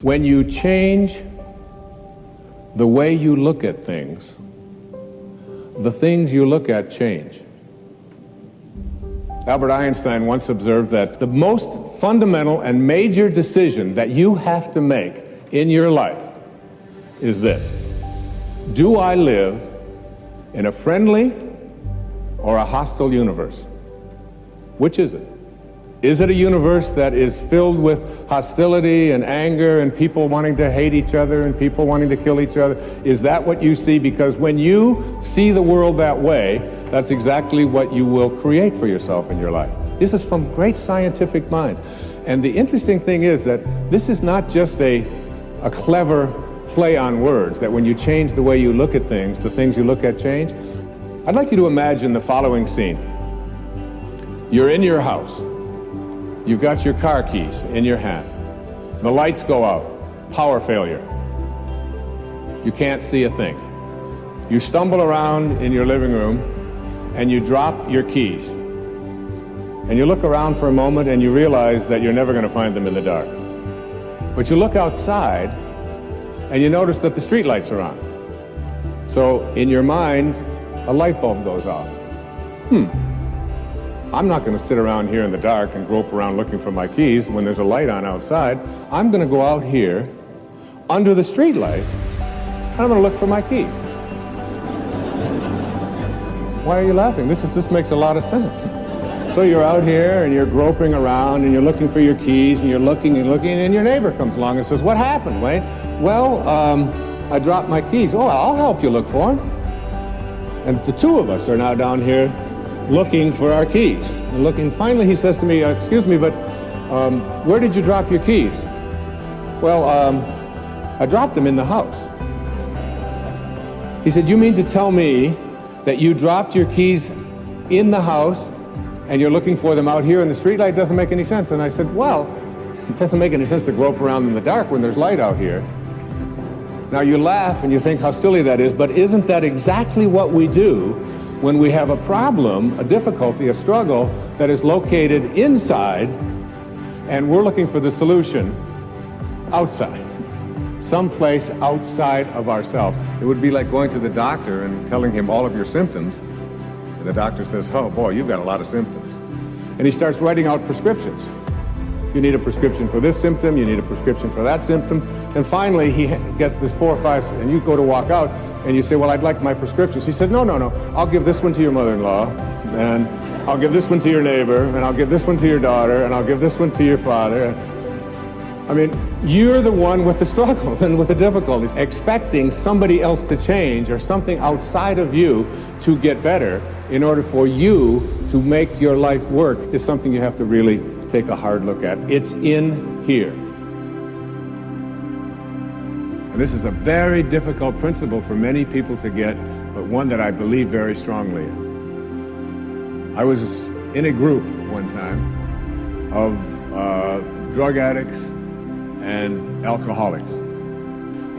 When you change the way you look at things, the things you look at change. Albert Einstein once observed that the most fundamental and major decision that you have to make in your life is this: do I live in a friendly or a hostile universe? Which is it? Is it a universe that is filled with hostility and anger and people wanting to hate each other and people wanting to kill each other? Is that what you see? Because when you see the world that way, that's exactly what you will create for yourself in your life. This is from great scientific minds. And the interesting thing is that this is not just a clever play on words, that when you change the way you look at things, the things you look at change. I'd like you to imagine the following scene. You're in your house. You've got your car keys in your hand. The lights go out. Power failure. You can't see a thing. You stumble around in your living room and you drop your keys. And you look around for a moment and you realize that you're never going to find them in the dark. But you look outside and you notice that the street lights are on. So in your mind, a light bulb goes off. I'm not going to sit around here in the dark and grope around looking for my keys when there's a light on outside. I'm going to go out here under the street light and I'm going to look for my keys. Why are you laughing? This makes a lot of sense. So you're out here and you're groping around and you're looking for your keys and you're looking and your neighbor comes along and says, "What happened, Wayne?" "Well, I dropped my keys." "Oh, I'll help you look for them." And the two of us are now down here looking for our keys. And looking, finally he says to me, "Excuse me, but where did you drop your keys?" "Well, I dropped them in the house." He said, "You mean to tell me that you dropped your keys in the house and you're looking for them out here in the streetlight? Doesn't make any sense." And I said, "Well, it doesn't make any sense to grope around in the dark when there's light out here." Now you laugh and you think how silly that is, but isn't that exactly what we do when we have a problem, a difficulty, a struggle that is located inside and we're looking for the solution outside, someplace outside of ourselves? It would be like going to the doctor and telling him all of your symptoms, and the doctor says, "Oh boy, you've got a lot of symptoms." And he starts writing out prescriptions. You need a prescription for this symptom, you need a prescription for that symptom, and finally he gets this 4 or 5, and you go to walk out, and you say, "Well, I'd like my prescriptions." He said, no, I'll give this one to your mother-in-law, and I'll give this one to your neighbor, and I'll give this one to your daughter, and I'll give this one to your father." I mean, you're the one with the struggles and with the difficulties. Expecting somebody else to change or something outside of you to get better in order for you to make your life work is something you have to really take a hard look at. It's in here. And this is a very difficult principle for many people to get, but one that I believe very strongly in. I was in a group one time of drug addicts and alcoholics.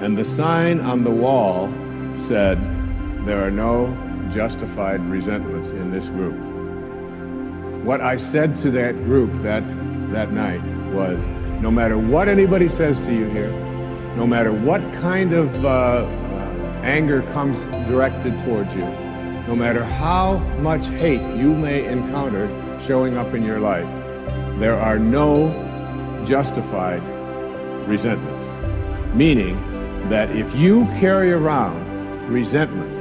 And the sign on the wall said, "There are no justified resentments in this group." What I said to that group that night was, no matter what anybody says to you here, no matter what kind of anger comes directed towards you, no matter how much hate you may encounter showing up in your life, there are no justified resentments. Meaning that if you carry around resentment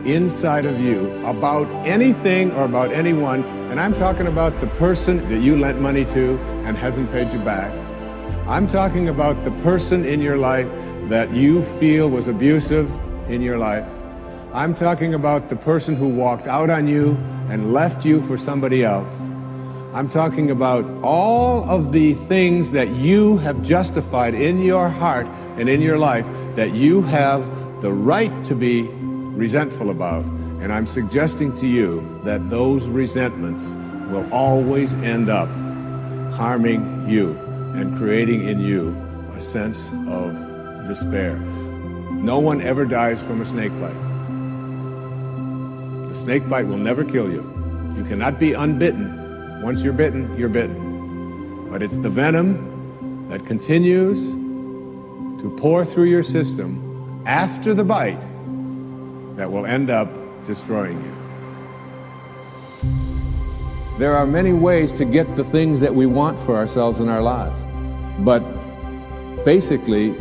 inside of you about anything or about anyone, and I'm talking about the person that you lent money to and hasn't paid you back, I'm talking about the person in your life that you feel was abusive in your life, I'm talking about the person who walked out on you and left you for somebody else, I'm talking about all of the things that you have justified in your heart and in your life that you have the right to be resentful about. And I'm suggesting to you that those resentments will always end up harming you and creating in you a sense of despair. No one ever dies from a snake bite. The snake bite will never kill you. You cannot be unbitten. Once you're bitten, you're bitten. But it's the venom that continues to pour through your system after the bite that will end up destroying you. There are many ways to get the things that we want for ourselves in our lives, but basically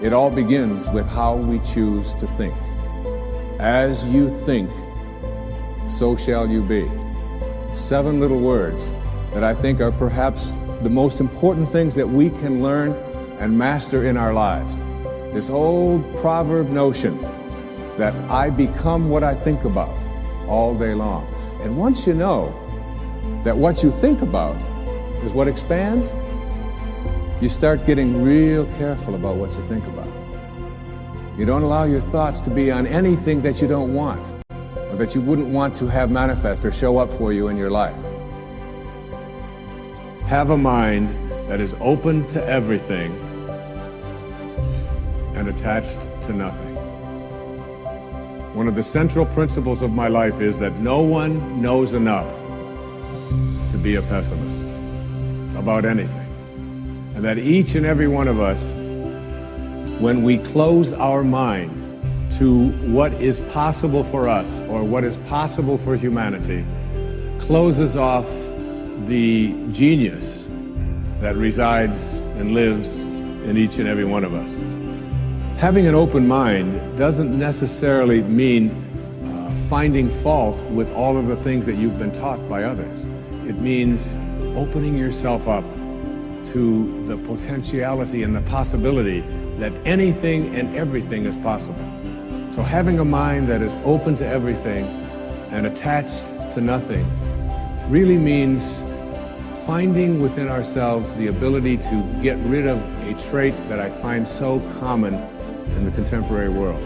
it all begins with how we choose to think. As you think, so shall you be. 7 little words that I think are perhaps the most important things that we can learn and master in our lives. This old proverb notion that I become what I think about all day long. And once you know that what you think about is what expands, you start getting real careful about what you think about. You don't allow your thoughts to be on anything that you don't want, or that you wouldn't want to have manifest or show up for you in your life. Have a mind that is open to everything and attached to nothing. One of the central principles of my life is that no one knows enough to be a pessimist about anything. And that each and every one of us, when we close our mind to what is possible for us or what is possible for humanity, closes off the genius that resides and lives in each and every one of us. Having an open mind doesn't necessarily mean finding fault with all of the things that you've been taught by others. It means opening yourself up to the potentiality and the possibility that anything and everything is possible. So having a mind that is open to everything and attached to nothing really means finding within ourselves the ability to get rid of a trait that I find so common in the contemporary world.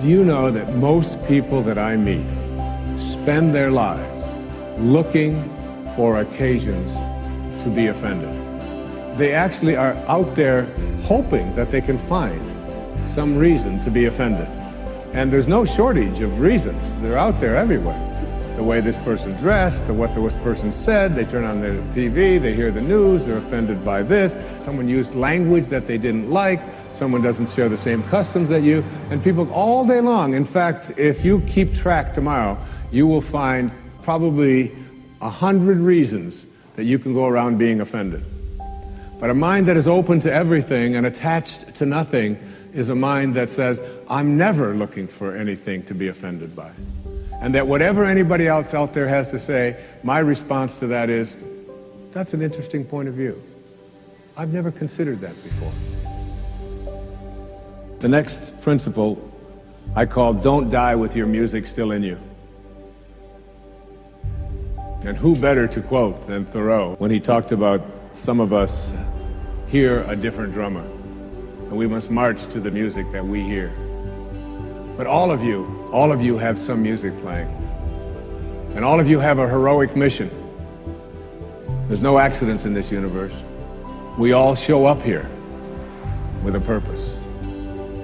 Do you know that most people that I meet spend their lives looking for occasions to be offended? They actually are out there hoping that they can find some reason to be offended. And there's no shortage of reasons. They're out there everywhere. The way this person dressed, what this person said, they turn on their TV, they hear the news, they're offended by this. Someone used language that they didn't like, someone doesn't share the same customs that you, and people all day long. In fact, if you keep track tomorrow, you will find probably 100 reasons that you can go around being offended. But a mind that is open to everything and attached to nothing is a mind that says, I'm never looking for anything to be offended by. And that whatever anybody else out there has to say, my response to that is, that's an interesting point of view. I've never considered that before. The next principle I call don't die with your music still in you. And who better to quote than Thoreau when he talked about some of us hear a different drummer, and we must march to the music that we hear. But all of you have some music playing. And all of you have a heroic mission. There's no accidents in this universe. We all show up here with a purpose.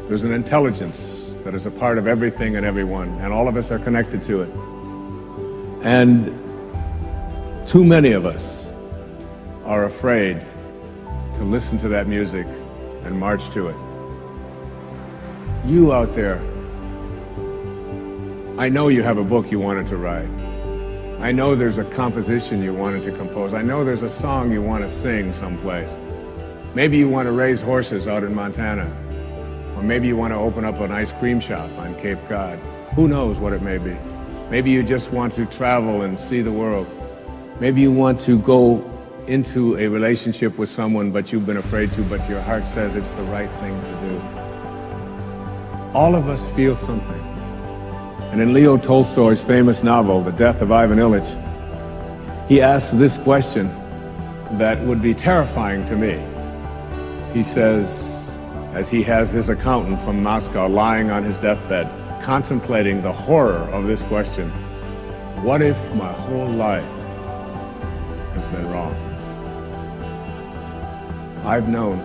There's an intelligence that is a part of everything and everyone, and all of us are connected to it. And too many of us are afraid to listen to that music and march to it. You out there, I know you have a book you wanted to write. I know there's a composition you wanted to compose. I know there's a song you want to sing someplace. Maybe you want to raise horses out in Montana. Or maybe you want to open up an ice cream shop on Cape Cod. Who knows what it may be. Maybe you just want to travel and see the world. Maybe you want to go into a relationship with someone but you've been afraid to, but your heart says it's the right thing to do. All of us feel something. And in Leo Tolstoy's famous novel, The Death of Ivan Ilyich, he asks this question that would be terrifying to me. He says, as he has his accountant from Moscow lying on his deathbed, contemplating the horror of this question, what if my whole life has been wrong? I've known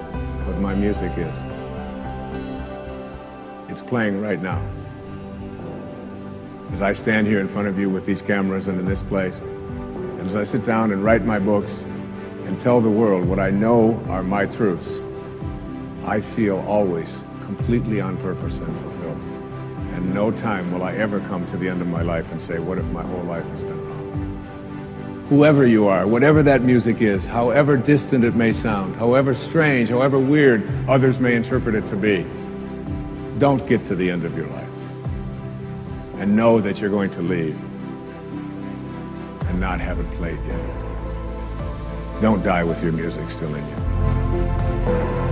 what my music is. It's playing right now. As I stand here in front of you with these cameras and in this place, and as I sit down and write my books and tell the world what I know are my truths, I feel always completely on purpose and fulfilled. And no time will I ever come to the end of my life and say, what if my whole life has been wrong? Whoever you are, whatever that music is, however distant it may sound, however strange, however weird others may interpret it to be, don't get to the end of your life and know that you're going to leave and not have it played yet. Don't die with your music still in you.